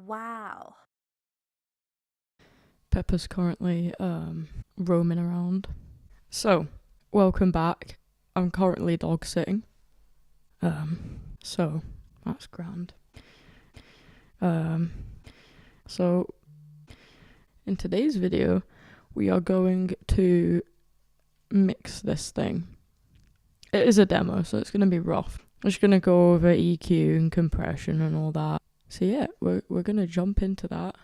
Wow. Pepper's currently roaming around. So, welcome back. I'm currently dog sitting. So that's grand. So in today's video, we are going to mix this thing. It is a demo, so it's gonna be rough. I'm just gonna go over EQ and compression and all that. So yeah, we're gonna jump into that.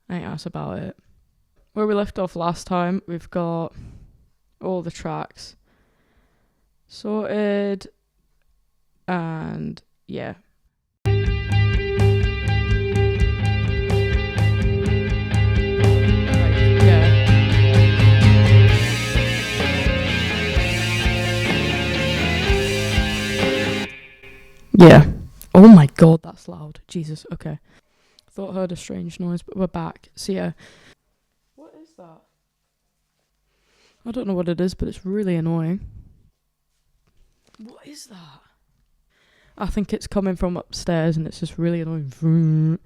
I think that's about it. Where we left off last time, we've got all the tracks sorted, and yeah. Yeah. Oh my god, that's loud. Jesus, okay. Thought I heard a strange noise, but we're back. So yeah. What is that? I don't know what it is, but it's really annoying. What is that? I think it's coming from upstairs and it's just really annoying.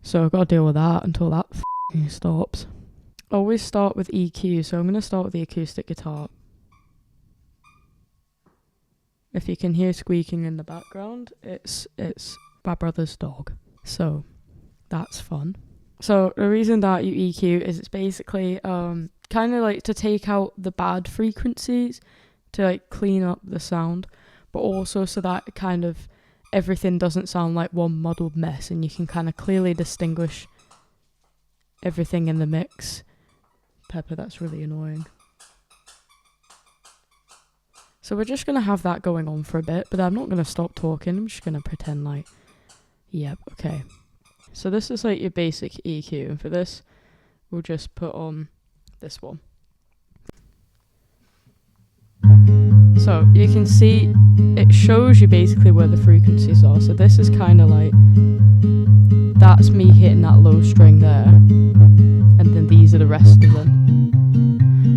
So I've got to deal with that until that stops. Always start with EQ, so I'm going to start with the acoustic guitar. If you can hear squeaking in the background, it's my brother's dog. So that's fun. So the reason that you EQ is it's basically kind of like to take out the bad frequencies to like clean up the sound, but also so that kind of everything doesn't sound like one muddled mess and you can kind of clearly distinguish everything in the mix. Pepper, that's really annoying. So we're just going to have that going on for a bit, but I'm not going to stop talking. I'm just going to pretend like, yep, okay. So this is like your basic EQ, and for this, we'll just put on this one. So you can see it shows you basically where the frequencies are. So this is kind of like, that's me hitting that low string there, and then these are the rest of them.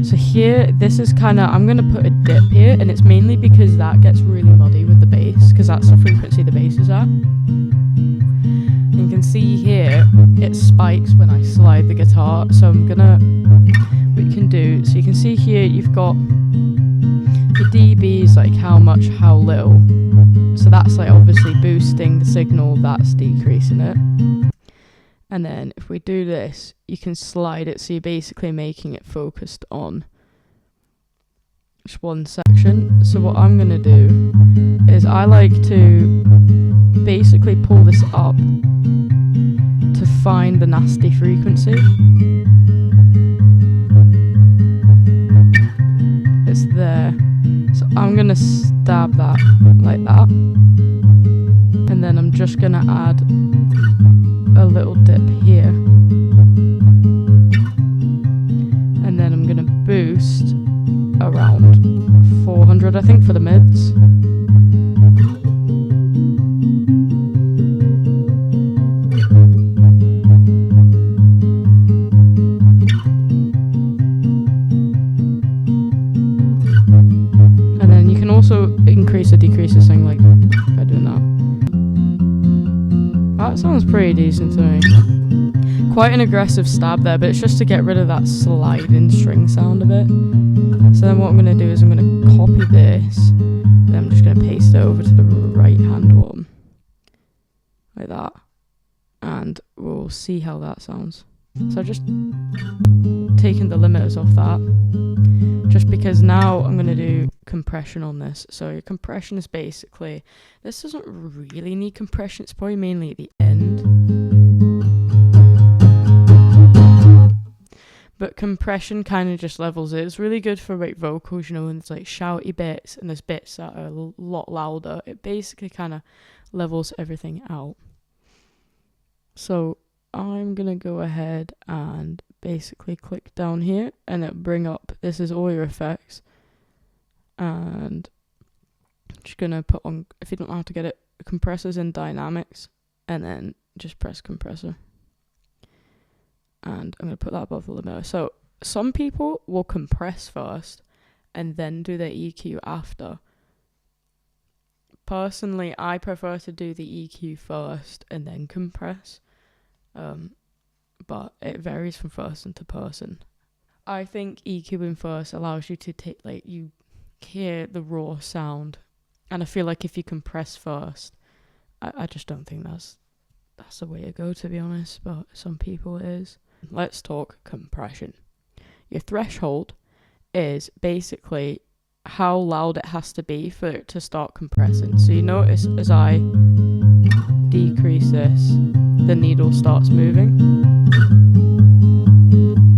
So here, this is kind of, I'm going to put a dip here, and it's mainly because that gets really muddy with the bass, because that's the frequency the bass is at. And you can see here, it spikes when I slide the guitar, so I'm going to, what you can do, so you can see here, you've got the dBs, like how much, how little. So that's like obviously boosting the signal, that's decreasing it. And then if we do this, you can slide it, so you're basically making it focused on just one section. So what I'm going to do is I like to basically pull this up to find the nasty frequency. It's there. So I'm going to stab that like that. And then I'm just going to add a little dip here, and then I'm gonna boost around 400 I think for the mids. And then you can also increase or decrease this thing like by doing that. That sounds pretty decent to me. Quite an aggressive stab there, but it's just to get rid of that sliding string sound of it. So then what I'm going to do is I'm going to copy this, then I'm just going to paste it over to the right hand one. Like that. And we'll see how that sounds. So I've just taken the limiters off that. Just because now I'm going to do compression on this. So your compression is basically, this doesn't really need compression, it's probably mainly at the end. But compression kind of just levels it. It's really good for like vocals, you know, when there's like shouty bits and there's bits that are a lot louder. It basically kind of levels everything out. So I'm going to go ahead and basically click down here and it'll bring up, this is all your effects. And I'm just going to put on, if you don't know how to get it, compressors and dynamics, and then just press compressor. And I'm going to put that above the limiter. So some people will compress first and then do their EQ after. Personally, I prefer to do the EQ first and then compress. but it varies from person to person. I think EQing first allows you to take, like, you hear the raw sound, and I feel like if you compress first, I just don't think that's the way to go, to be honest, but some people it is. Let's talk compression. Your threshold is basically how loud it has to be for it to start compressing. So you notice as I decrease this, the needle starts moving.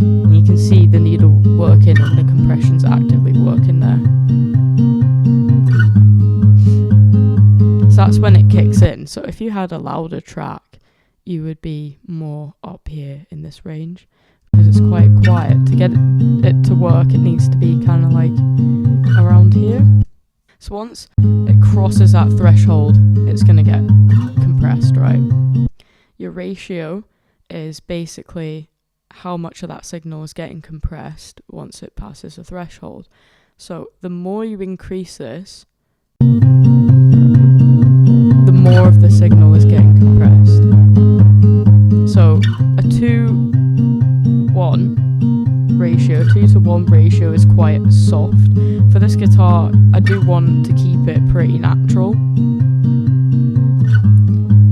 And you can see the needle working and the compression's actively working there. So that's when it kicks in. So if you had a louder track, you would be more up here in this range, because it's quite quiet. To get it to work, it needs to be kind of like around here. So once it crosses that threshold, it's going to get compressed, right? Your ratio is basically how much of that signal is getting compressed once it passes a threshold. So the more you increase this, the more of the signal is getting compressed. So a 2-1 ratio, 2-to-1 ratio is quite soft. For this guitar, I do want to keep it pretty natural.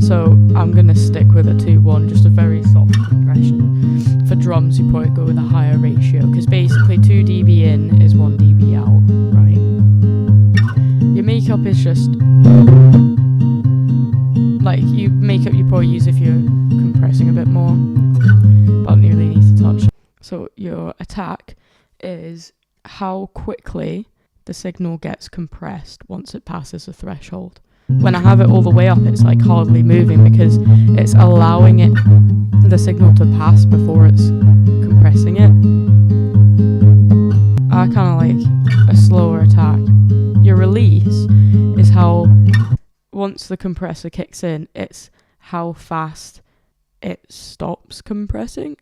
So I'm going to stick with a 2-1, just a very soft compression. For drums, you probably go with a higher ratio, because basically 2 dB in is 1 dB out, right? Your makeup is just like makeup you probably use if you're compressing a bit more, but I don't really need to touch. So your attack is how quickly the signal gets compressed once it passes a threshold. When I have it all the way up, it's like hardly moving, because it's allowing the signal to pass before it's compressing it. I kind of like a slower attack. Your release is how, once the compressor kicks in, it's how fast it stops compressing.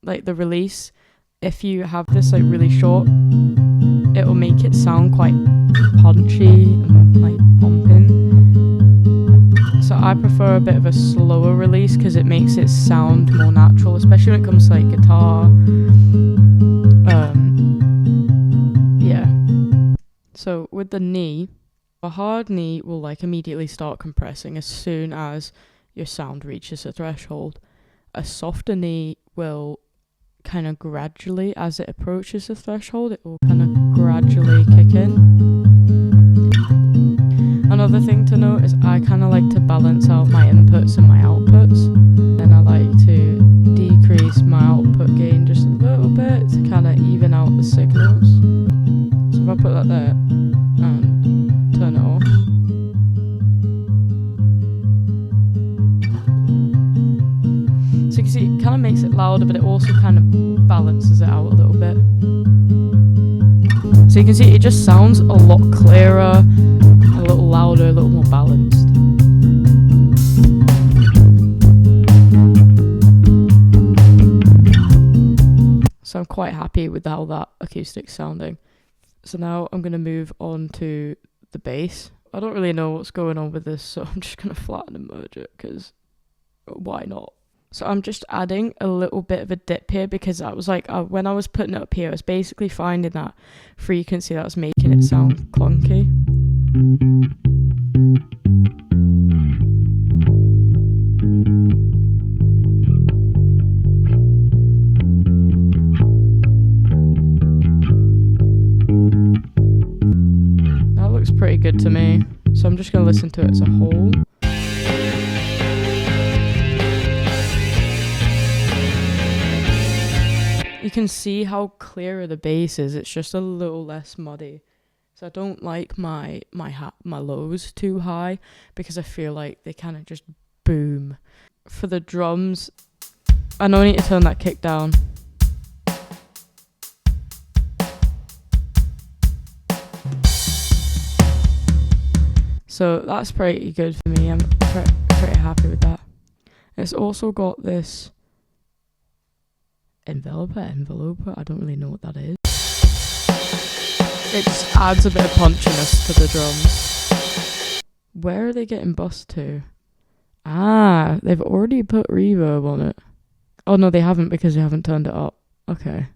Like the release, if you have this like really short, it'll make it sound quite punchy and like pumping. So I prefer a bit of a slower release, because it makes it sound more natural, especially when it comes to like guitar. Yeah. So with the knee, a hard knee will like immediately start compressing as soon as your sound reaches a threshold. A softer knee will kind of gradually, as it approaches the threshold, it will kind of gradually kick in. Another thing to note is I kind of like to balance out my inputs and my outputs. Then I like to decrease my output gain just a little bit to kind of even out the signals. So if I put that there and turn it off, so you can see it kind of makes it louder, but it also kind of balances it out a little bit. So you can see it just sounds a lot clearer, a little louder, a little more balanced. So I'm quite happy with how that acoustic's sounding. So now I'm going to move on to the bass. I don't really know what's going on with this, so I'm just going to flatten and merge it, because why not? So I'm just adding a little bit of a dip here, because I was like, when I was putting it up here, I was basically finding that frequency that was making it sound clunky. That looks pretty good to me. So I'm just going to listen to it as a whole. You can see how clearer the bass is. It's just a little less muddy. So I don't like my lows too high, because I feel like they kind of just boom. For the drums, I know I need to turn that kick down. So that's pretty good for me. I'm pretty happy with that. It's also got this enveloper, I don't really know what that is. It just adds a bit of punchiness to the drums. Where are they getting bussed to? Ah, they've already put reverb on it. Oh no, they haven't because they haven't turned it up. Okay.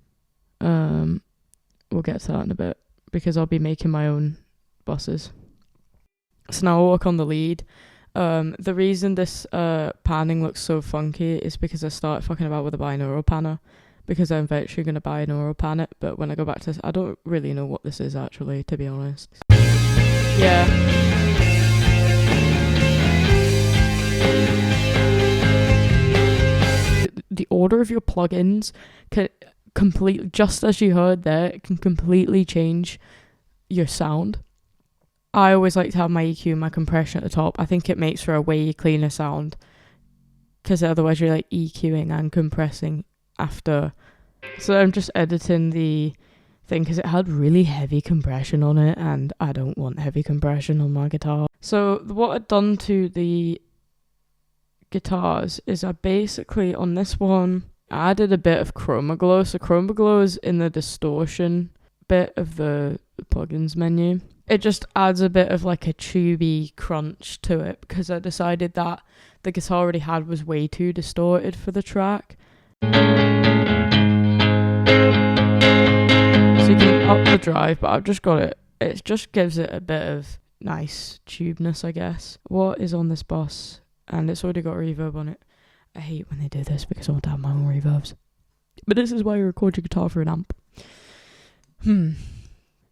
We'll get to that in a bit because I'll be making my own buses. So now I'll work on the lead. The reason this panning looks so funky is because I started fucking about with a binaural panner because I'm eventually going to binaural pan it, but when I go back to this, I don't really know what this is actually, to be honest. Yeah. The order of your plugins can completely, just as you heard there, it can completely change your sound. I always like to have my EQ and my compression at the top. I think it makes for a way cleaner sound because otherwise you're like EQing and compressing after. So I'm just editing the thing because it had really heavy compression on it and I don't want heavy compression on my guitar. So what I've done to the guitars is I basically, on this one, added a bit of Chroma Glow. So Chroma Glow is in the distortion bit of the plugins menu. It just adds a bit of like a tubey crunch to it because I decided that the guitar I already had was way too distorted for the track. So you can up the drive, but I've just got it. It just gives it a bit of nice tubeness, I guess. What is on this bus? And it's already got reverb on it. I hate when they do this because I want to have my own reverbs. But this is why you record your guitar through an amp. You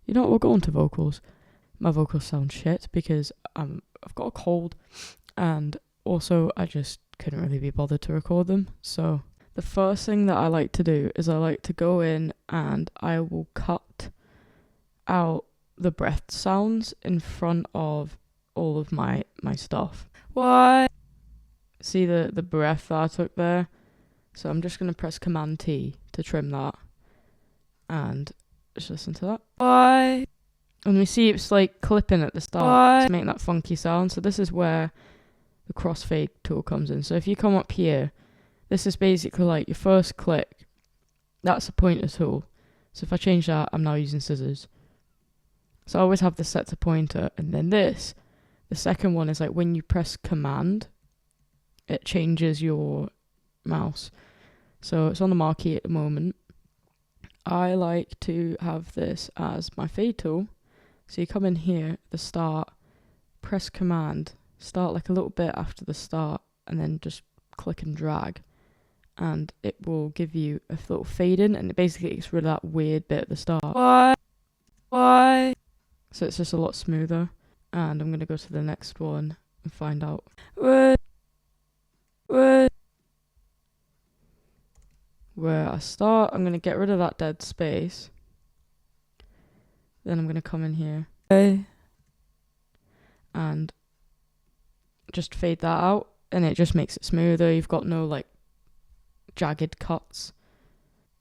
know what, we'll go on to vocals. My vocals sound shit because I've got a cold and also I just couldn't really be bothered to record them. So the first thing that I like to do is I like to go in and I will cut out the breath sounds in front of all of my stuff. What? See the breath that I took there? So I'm just going to press Command T to trim that. And just listen to that. Why? And we see it's like clipping at the start to make that funky sound. So this is where the crossfade tool comes in. So if you come up here, this is basically like your first click. That's the pointer tool. So if I change that, I'm now using scissors. So I always have this set to pointer. And then this, the second one is like when you press Command, it changes your mouse. So it's on the marquee at the moment. I like to have this as my fade tool. So you come in here at the start, press Command, start like a little bit after the start, and then just click and drag. And it will give you a little fade in, and it basically gets rid of that weird bit at the start. Why? So it's just a lot smoother. And I'm going to go to the next one and find out. Where I start, I'm going to get rid of that dead space. Then I'm going to come in here and just fade that out, and it just makes it smoother. You've got no like jagged cuts.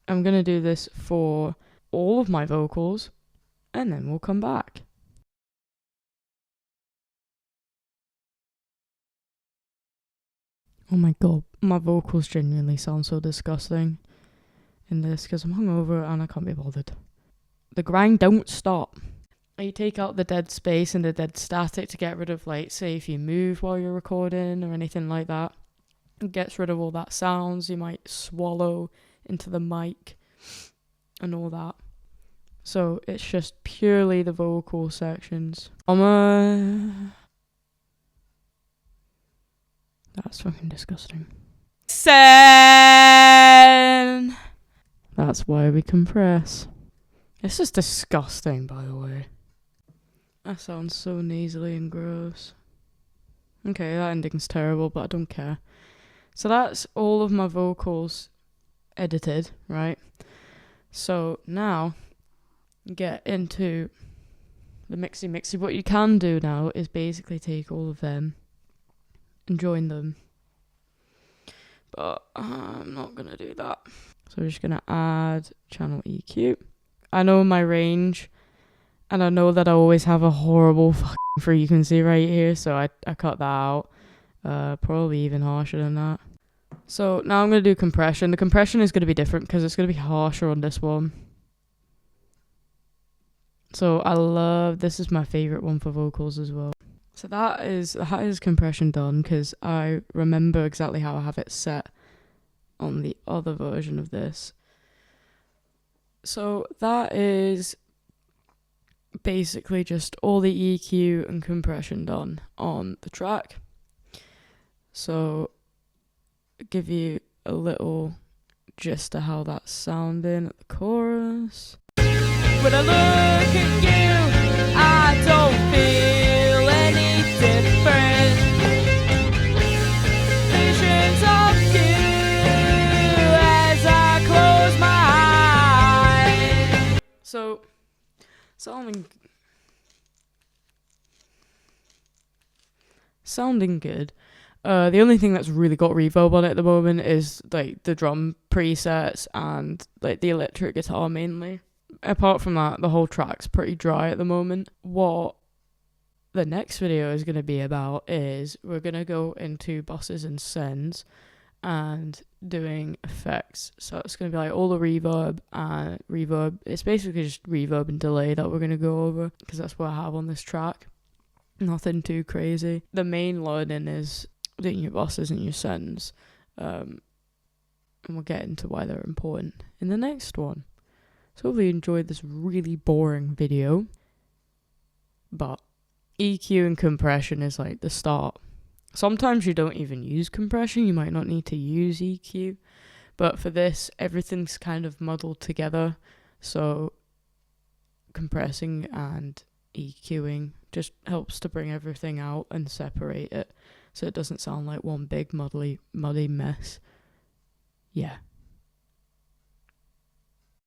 I'm going to do this for all of my vocals, and then we'll come back. Oh my god, my vocals genuinely sound so disgusting in this because I'm hungover and I can't be bothered. The grind don't stop. You take out the dead space and the dead static to get rid of, like, say if you move while you're recording or anything like that. It gets rid of all that sounds you might swallow into the mic and all that. So it's just purely the vocal sections. That's fucking disgusting. That's why we compress. This is disgusting, by the way. That sounds so nasally and gross. Okay, that ending's terrible, but I don't care. So that's all of my vocals edited, right? So now, get into the mixy. What you can do now is basically take all of them and join them. But I'm not going to do that. So we're just going to add channel EQ. I know my range, and I know that I always have a horrible fucking frequency right here, so I cut that out. Probably even harsher than that. So now I'm going to do compression. The compression is going to be different because it's going to be harsher on this one. So this is my favourite one for vocals as well. So that is compression done, because I remember exactly how I have it set on the other version of this. So that is basically just all the EQ and compression done on the track. So give you a little gist of how that's sounding at the chorus. When I look at you, I don't feel any different. Visions of you as I close my eyes. So, sounding good. The only thing that's really got reverb on it at the moment is like the drum presets and like the electric guitar mainly. Apart from that, the whole track's pretty dry at the moment. What the next video is going to be about is we're going to go into buses and sends and doing effects. So it's going to be like all the reverb. It's basically just reverb and delay that we're going to go over, because that's what I have on this track. Nothing too crazy. The main learning is doing your buses and your sends. And we'll get into why they're important in the next one. So hopefully you enjoyed this really boring video. But EQ and compression is like the start. Sometimes you don't even use compression. You might not need to use EQ. But for this, everything's kind of muddled together. So compressing and EQing just helps to bring everything out and separate it, so it doesn't sound like one big muddy mess. Yeah.